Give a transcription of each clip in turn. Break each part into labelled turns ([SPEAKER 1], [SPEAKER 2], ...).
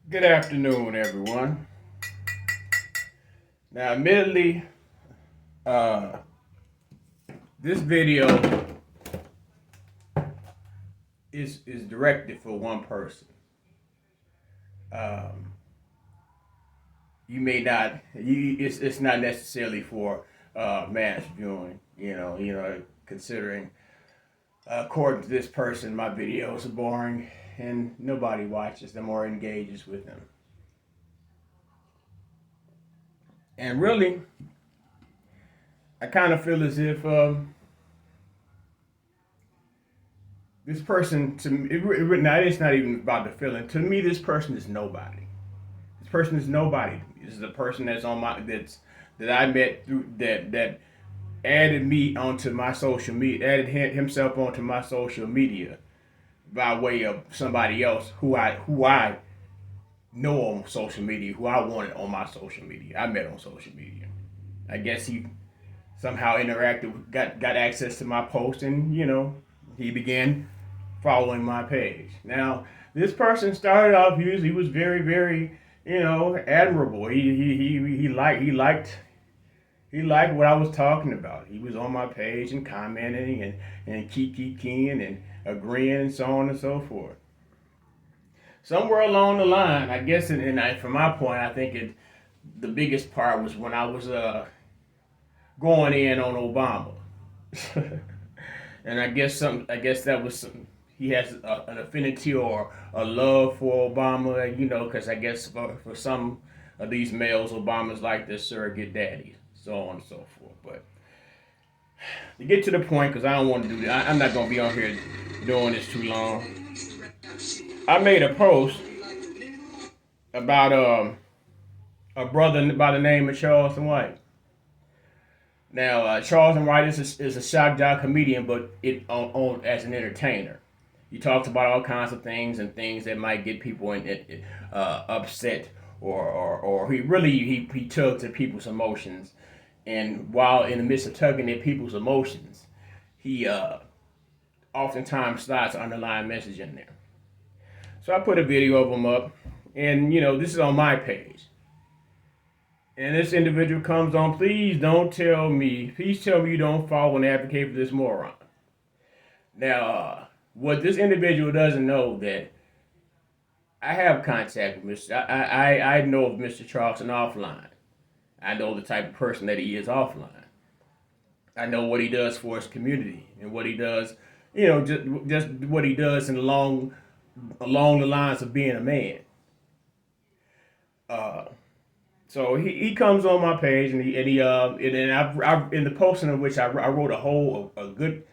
[SPEAKER 1] Good afternoon, everyone. Now, admittedly, uh, this video is directed for one person. Um, you may not. It's not necessarily for mass viewing. Considering according to this person, my videos are boring and nobody watches them or engages with them. And really, I kind of feel as if this person to me, now it's not even about the feeling. To me, this person is nobody. This person is nobody. This is a person that's on my that I met through that added me onto my social media, added himself onto my social media by way of somebody else who I know on social media, who I wanted on my social media. I met on social media. I guess he somehow interacted, got access to my post, and he began following my page. Now, this person started off. He was very very admirable. He liked what I was talking about. He was on my page and commenting and keying and agreeing and so on and so forth. Somewhere along the line, I guess, from my point, I think the biggest part was when I was going in on Obama. And I guess that was some. He has an affinity or a love for Obama, because I guess for some of these males, Obama's like their surrogate daddy, so on and so forth. But to get to the point, because I don't want to do that, I'm not going to be on here doing this too long. I made a post about a brother by the name of Charleston White. Now, Charleston White is a shock jock comedian, but on as an entertainer. He talks about all kinds of things and things that might get people upset, or he tugs at people's emotions, and while in the midst of tugging at people's emotions, he oftentimes slides an underlying message in there. So I put a video of him up, and this is on my page. And this individual comes on, please tell me you don't follow and advocate for this moron. Now, what this individual doesn't know that I have contact with Mr. I know of Mr. Charleston offline. I know the type of person that he is offline. I know what he does for his community and what he does, just what he does in along the lines of being a man. Uh, so he comes on my page and I in the posting of which I wrote a good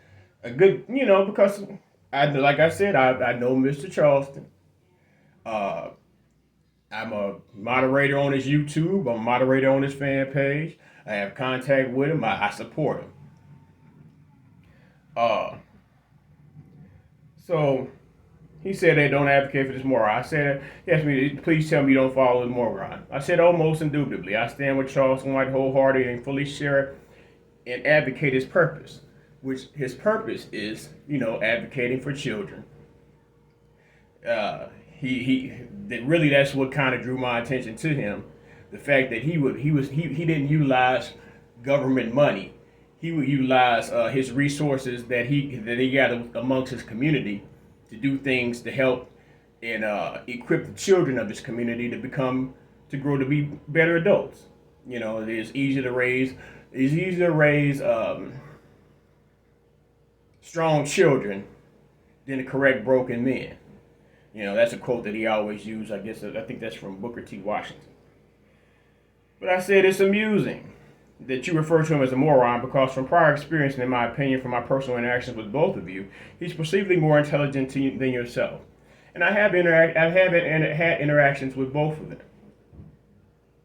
[SPEAKER 1] because I like I said I know Mr. Charleston. Uh, I'm a moderator on his YouTube. I'm a moderator on his fan page. I have contact with him. I support him. Uh, so he said they don't advocate for this moron. I said, yes, please tell me you don't follow the moron. I said, oh, most indubitably. I stand with Charleston White wholeheartedly and fully share and advocate his purpose, which his purpose is, advocating for children. He that really that's what kind of drew my attention to him, the fact that he didn't utilize government money. He would utilize his resources that he gathered amongst his community to do things to help and equip the children of his community to grow to be better adults. It's easier to raise strong children than to correct broken men. That's a quote that he always used. I think that's from Booker T. Washington. But I said it's amusing that you refer to him as a moron because, from prior experience and in my opinion, from my personal interactions with both of you, he's perceivably more intelligent than yourself. And I have had interactions with both of them.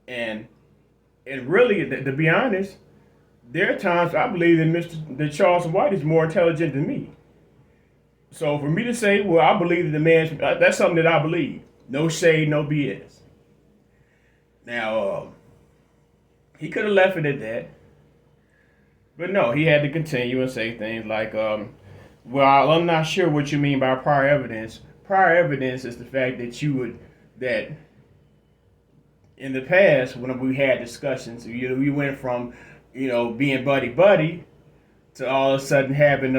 [SPEAKER 1] And really, to be honest, there are times I believe that Charles White is more intelligent than me. So for me to say, well, I believe that the man's that's something that I believe. No shade, no BS. Now, he could have left it at that, but no, he had to continue and say things like, "Well, I'm not sure what you mean by prior evidence. Prior evidence is the fact that in the past, when we had discussions, we went from, being buddy buddy to all of a sudden having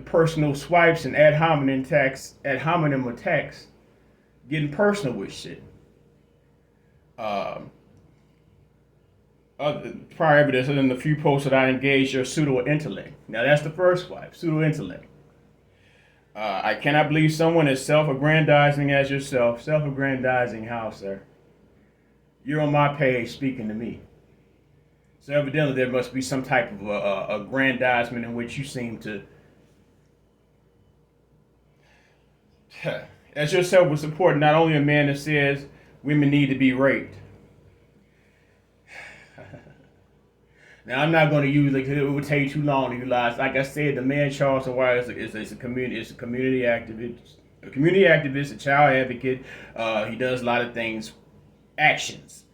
[SPEAKER 1] personal swipes and ad hominem attacks, getting personal with shit. Um, Prior evidence in the few posts that I engaged your pseudo intellect. Now that's the first swipe, pseudo intellect. I cannot believe someone as self-aggrandizing as yourself. Self-aggrandizing how, sir? You're on my page speaking to me. So evidently there must be some type of aggrandizement in which you seem to, as yourself, would support not only a man that says women need to be raped. Now I'm not going to use it would take too long to utilize. Like I said, the man Charleston White is a community activist, a child advocate. He does a lot of things, actions.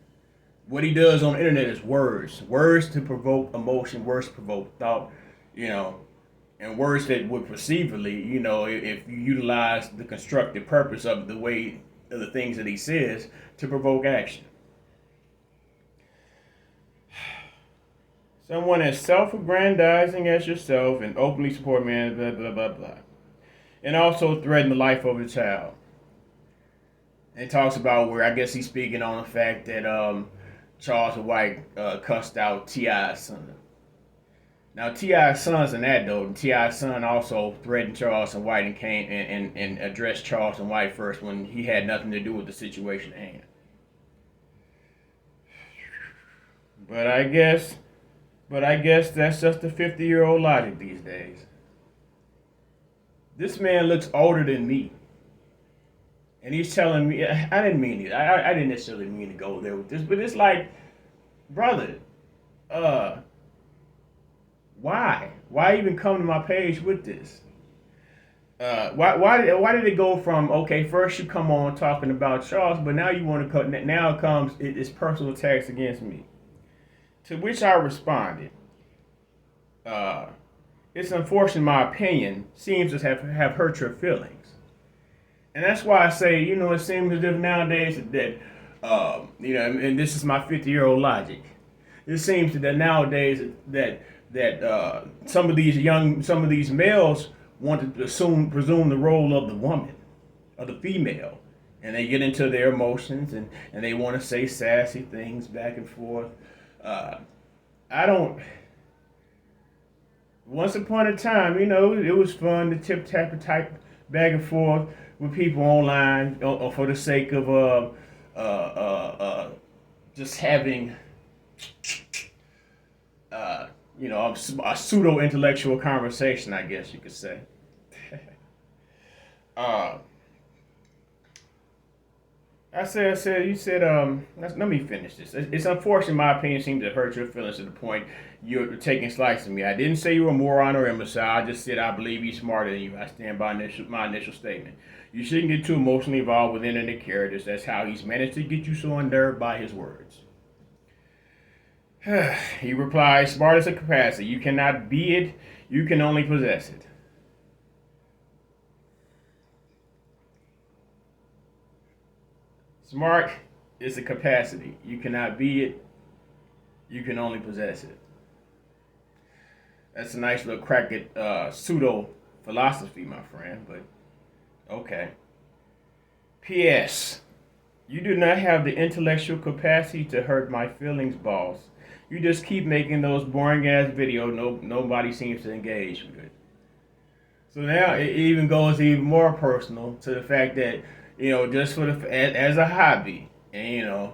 [SPEAKER 1] What he does on the internet is words to provoke emotion, words to provoke thought, and words that would perceivably, if you utilize the constructive purpose of the way of the things that he says to provoke action. Someone as self-aggrandizing as yourself and openly support man, blah, blah, blah, blah. And also threaten the life of a child. And talks about where, I guess he's speaking on the fact that Charleston White cussed out T.I.'s son. Now, T.I.'s son's an adult, and T.I.'s son also threatened Charleston White and came and addressed Charleston White first when he had nothing to do with the situation at hand. But I guess that's just the 50-year-old logic these days. This man looks older than me. And he's telling me, I didn't mean it. I didn't necessarily mean to go there with this, but it's like, brother, why? Why even come to my page with this? Why did it go from, okay, first you come on talking about Charles, but now you want to cut, now it comes, it's personal attacks against me. To which I responded, it's unfortunate my opinion seems to have hurt your feelings. And that's why I say, it seems as if nowadays that, and this is my 50-year-old logic. It seems that nowadays that some of these males want to presume the role of the woman, of the female. And they get into their emotions and they want to say sassy things back and forth. Once upon a time, it was fun to type back and forth with people online for the sake of just having a pseudo intellectual conversation, I guess you could say. You said, let me finish this. It's unfortunate my opinion seems to hurt your feelings to the point you're taking slices of me. I didn't say you were a moron or imbecile. I just said I believe he's smarter than you. I stand by my initial statement. You shouldn't get too emotionally involved with internet characters. That's how he's managed to get you so unnerved by his words. He replied, smart is a capacity. You cannot be it. You can only possess it. Smart is a capacity. You cannot be it. You can only possess it. That's a nice little crack at pseudo philosophy, my friend, but okay. P.S. You do not have the intellectual capacity to hurt my feelings, boss. You just keep making those boring ass videos nobody seems to engage with. So now it even goes even more personal to the fact that, just for as a hobby, and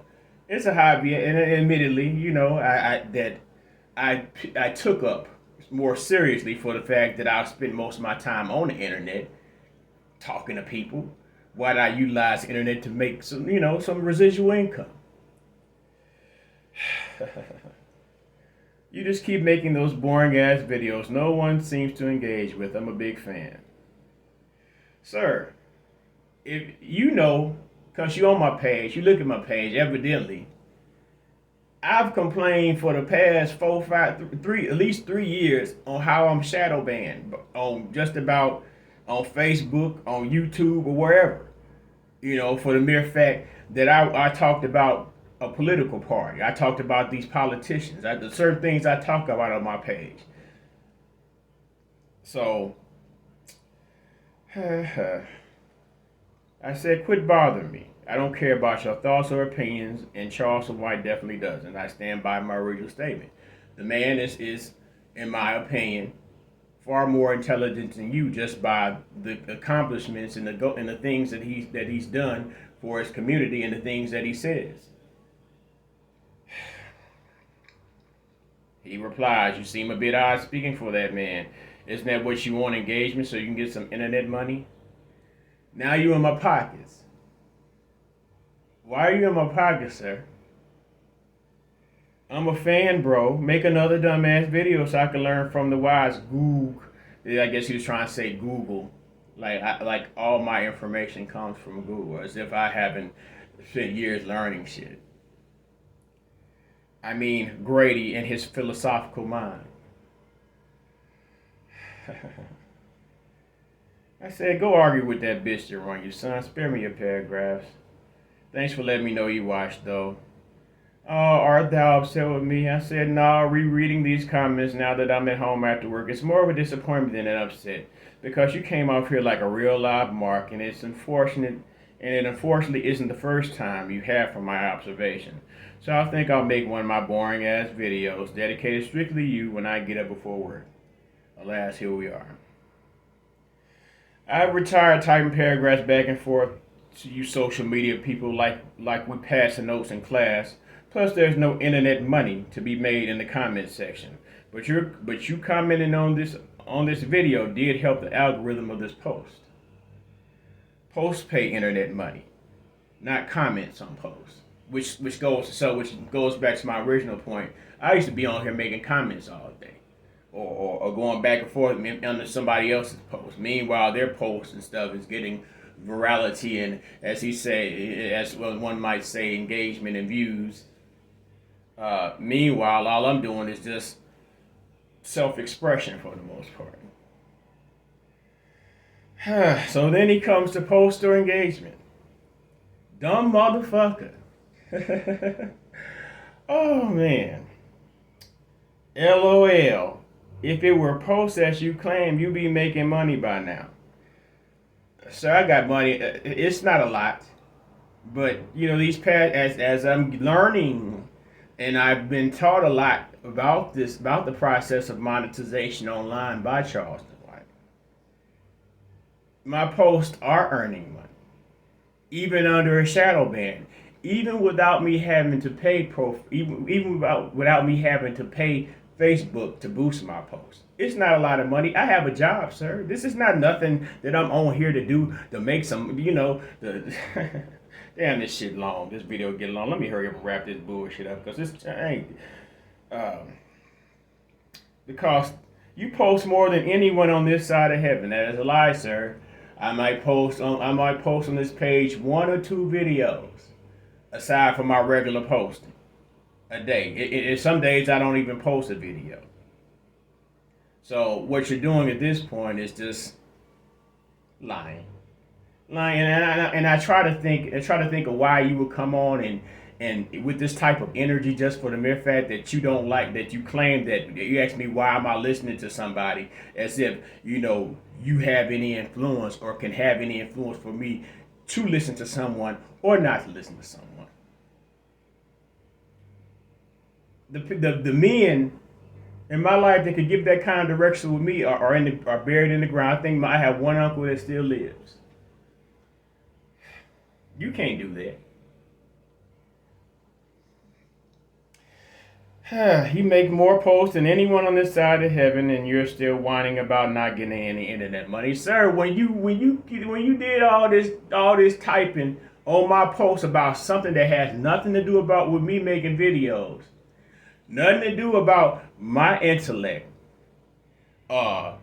[SPEAKER 1] it's a hobby, and admittedly, I took up more seriously for the fact that I spent most of my time on the internet talking to people. Why did I utilize the internet to make some residual income? You just keep making those boring ass videos no one seems to engage with. I'm a big fan. Sir, if because you're on my page, you look at my page, evidently, I've complained for the past at least 3 years on how I'm shadow banned on just about on Facebook, on YouTube, or wherever. For the mere fact that I talked about a political party. I talked about these politicians. The certain things I talk about on my page. So I said, quit bothering me. I don't care about your thoughts or opinions, and Charleston White definitely doesn't. I stand by my original statement. The man is, in my opinion, far more intelligent than you just by the accomplishments and the things that he's done for his community and the things that he says. He replies, "You seem a bit odd speaking for that man. Isn't that what you want, engagement, so you can get some internet money? Now you in my pockets. Why are you in my pockets, sir? I'm a fan, bro. Make another dumbass video so I can learn from the wise. Google." I guess he was trying to say Google. Like all my information comes from Google, as if I haven't spent years learning shit. I mean, Grady and his philosophical mind. I said, go argue with that bitch that run you, son. Spare me your paragraphs. Thanks for letting me know you watched, though. Oh, art thou upset with me? I said, no, rereading these comments now that I'm at home after work, it's more of a disappointment than an upset. Because you came off here like a real live mark, and it's unfortunate, and it unfortunately isn't the first time you have from my observation. So I think I'll make one of my boring ass videos dedicated strictly to you when I get up before work. Alas, here we are. I've retired typing paragraphs back and forth to you social media people like we pass the notes in class. Plus, there's no internet money to be made in the comment section. But you commenting on this video did help the algorithm of this post. Posts pay internet money, not comments on posts. Which goes back to my original point. I used to be on here making comments all day, or going back and forth under somebody else's post. Meanwhile, their posts and stuff is getting virality and, as one might say, engagement and views. Meanwhile, all I'm doing is just self-expression for the most part. So then he comes to post or engagement. Dumb motherfucker. Oh man. LOL. If it were posts as you claim, you'd be making money by now. So I got money. It's not a lot, but these past as I'm learning, and I've been taught a lot about the process of monetization online by Charleston White. My posts are earning money, even under a shadow ban. Even without me having to pay without me having to pay Facebook to boost my posts. It's not a lot of money. I have a job, sir. This is not nothing that I'm on here to do to make some, damn, this shit long. This video get long. Let me hurry up and wrap this bullshit up because because you post more than anyone on this side of heaven. That is a lie, sir. I might post on this page 1 or 2 videos. Aside from my regular posting a day. Some days I don't even post a video. So what you're doing at this point is just lying. And I try to think of why you would come on and with this type of energy just for the mere fact that you don't like, that you claim that you ask me why am I listening to somebody as if you have any influence or can have any influence for me to listen to someone or not to listen to someone. The men in my life that could give that kind of direction with me are buried in the ground. I think I have one uncle that still lives. You can't do that. You make more posts than anyone on this side of heaven, and you're still whining about not getting any internet money, sir. When you did all this typing on my post about something that has nothing to do with me making videos, nothing to do about my intellect, I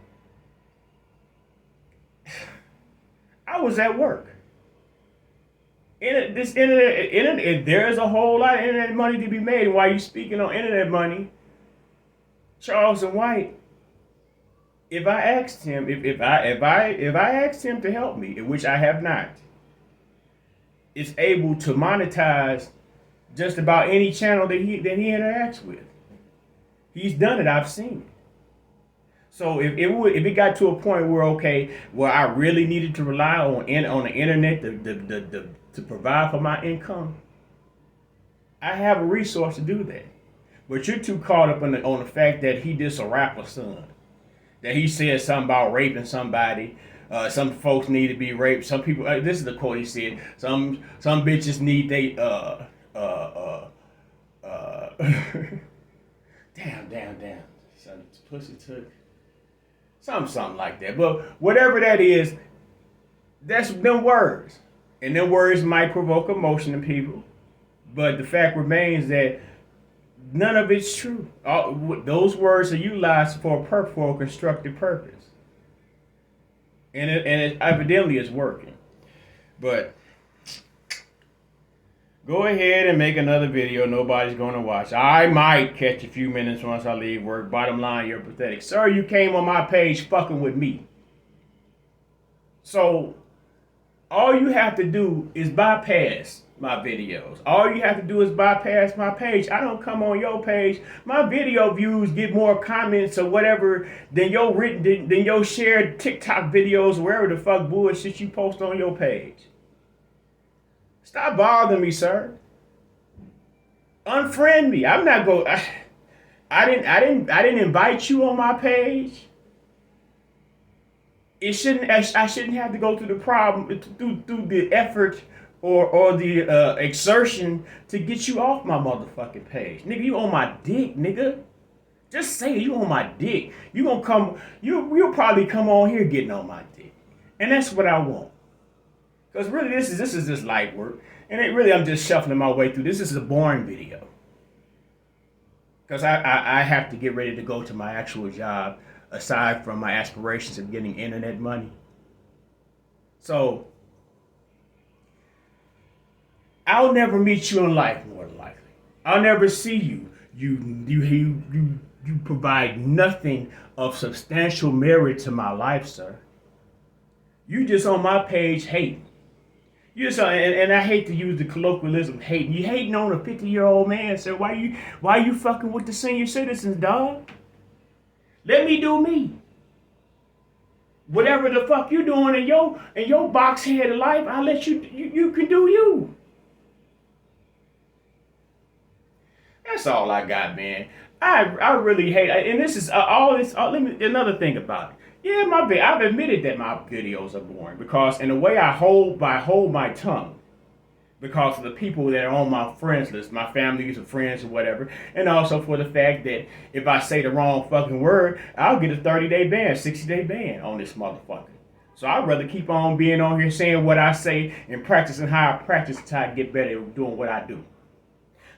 [SPEAKER 1] was at work. Internet, there is a whole lot of internet money to be made. While you speaking on internet money, Charleston White, if I asked him, if I asked him to help me, which I have not, is able to monetize just about any channel that he interacts with. He's done it. I've seen it. So if it got to a point where where I really needed to rely on the internet to provide for my income, I have a resource to do that. But you're too caught up on the fact that he did a rapper's son, that he said something about raping somebody. Some folks need to be raped. Some people. This is the quote he said. Some bitches need they damn. Some pussy took something like that. But whatever that is, that's them words, and them words might provoke emotion in people. But the fact remains that none of it's true. Those words are utilized for a constructive purpose, and it evidently is working. But go ahead and make another video. Nobody's going to watch. I might catch a few minutes once I leave work. Bottom line, you're pathetic. Sir, you came on my page fucking with me. So all you have to do is bypass my videos. All you have to do is bypass my page. I don't come on your page. My video views get more comments or whatever than your shared TikTok videos, wherever the fuck bullshit you post on your page. Stop bothering me, sir. Unfriend me. I'm not going. I didn't invite you on my page. I shouldn't have to go through the problem through the effort or the exertion to get you off my motherfucking page, nigga. You on my dick, nigga. Just say you on my dick. You gonna come. You'll probably come on here getting on my dick, and that's what I want. Because really, this is just light work. And I'm just shuffling my way through. This is a boring video. Because I have to get ready to go to my actual job, aside from my aspirations of getting internet money. So, I'll never meet you in life, more than likely. I'll never see you. You provide nothing of substantial merit to my life, sir. You just on my page hating. And I hate to use the colloquialism hating. You hating on a 50-year-old man, sir. Why you fucking with the senior citizens, dog? Let me do me. Whatever the fuck you doing in your box head of life, I'll let you can do you. That's all I got, man. I really hate, and this is all this. Another thing about it. Yeah, my bad. I've admitted that my videos are boring because in a way I hold my tongue because of the people that are on my friends list, my families and friends or whatever, and also for the fact that if I say the wrong fucking word, I'll get a 30-day ban, 60-day ban on this motherfucker. So I'd rather keep on being on here saying what I say and practicing how I practice until I get better at doing what I do.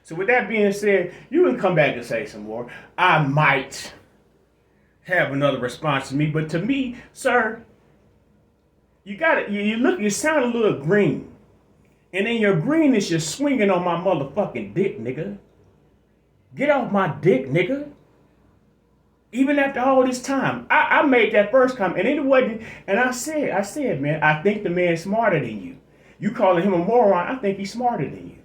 [SPEAKER 1] So with that being said, you can come back and say some more. I might have another response to me, but to me, sir, you sound a little green. And in your greenness, you're swinging on my motherfucking dick, nigga. Get off my dick, nigga. Even after all this time, I made that first comment, and it wasn't, and I said, man, I think the man's smarter than you. You calling him a moron, I think he's smarter than you.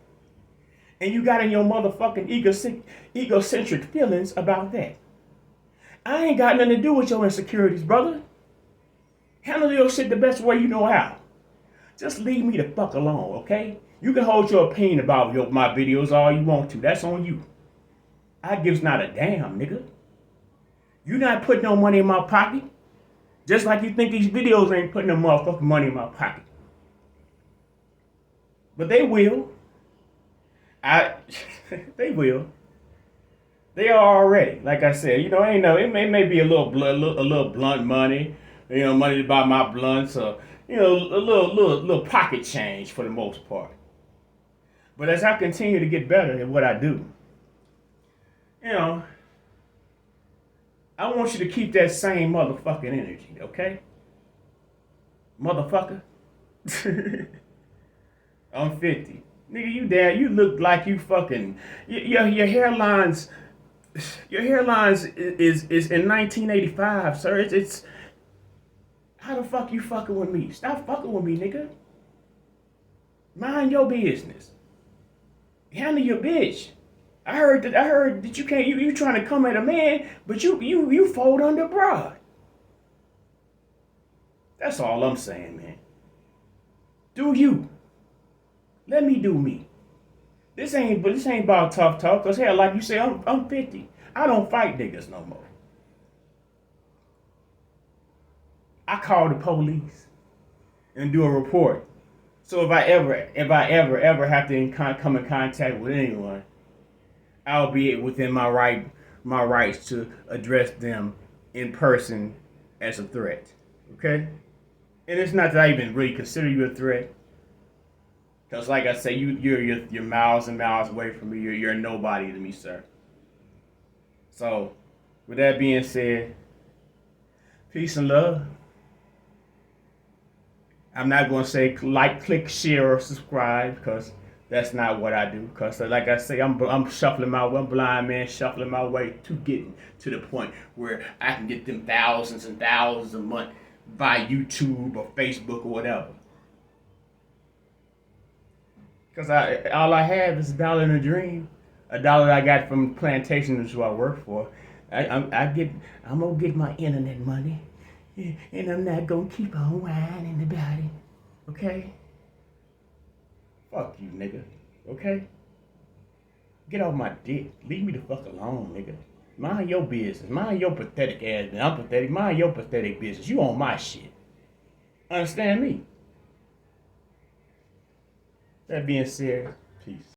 [SPEAKER 1] And you got in your motherfucking egocentric feelings about that. I ain't got nothing to do with your insecurities, brother. Handle your shit the best way you know how. Just leave me the fuck alone, okay? You can hold your opinion about my videos all you want to. That's on you. I gives not a damn, nigga. You not putting no money in my pocket. Just like you think these videos ain't putting no motherfucking money in my pocket. But they will. They will. They are already. Like I said, it may be a little blunt money, money to buy my blunts, or a little pocket change for the most part. But as I continue to get better at what I do, I want you to keep that same motherfucking energy, okay? Motherfucker. I'm 50. Nigga, you look like you fucking, your hairlines is in 1985, sir. It's how the fuck you fucking with me? Stop fucking with me, nigga. Mind your business. Handle your bitch. I heard that you can't. You trying to come at a man, but you fold under broad. That's all I'm saying, man. Do you? Let me do me. This ain't about tough talk. Cause hell, like you say, I'm 50. I don't fight niggas no more. I call the police and do a report. So if I ever have to come in contact with anyone, I'll be within my rights to address them in person as a threat. Okay? And it's not that I even really consider you a threat. Because like I say, you're miles and miles away from me. You're a nobody to me, sir. So, with that being said, peace and love. I'm not going to say like, click, share, or subscribe because that's not what I do. Because like I say, I'm shuffling my way, I'm blind man shuffling my way to getting to the point where I can get them thousands and thousands a month by YouTube or Facebook or whatever. Because all I have is $1 in a dream, $1 I got from the plantation which I work for. I'm gonna get my internet money, and I'm not gonna keep on whining about it. Okay? Fuck you, nigga. Okay? Get off my dick. Leave me the fuck alone, nigga. Mind your business. Mind your pathetic ass. I'm pathetic. Mind your pathetic business. You on my shit. Understand me? That being said, peace.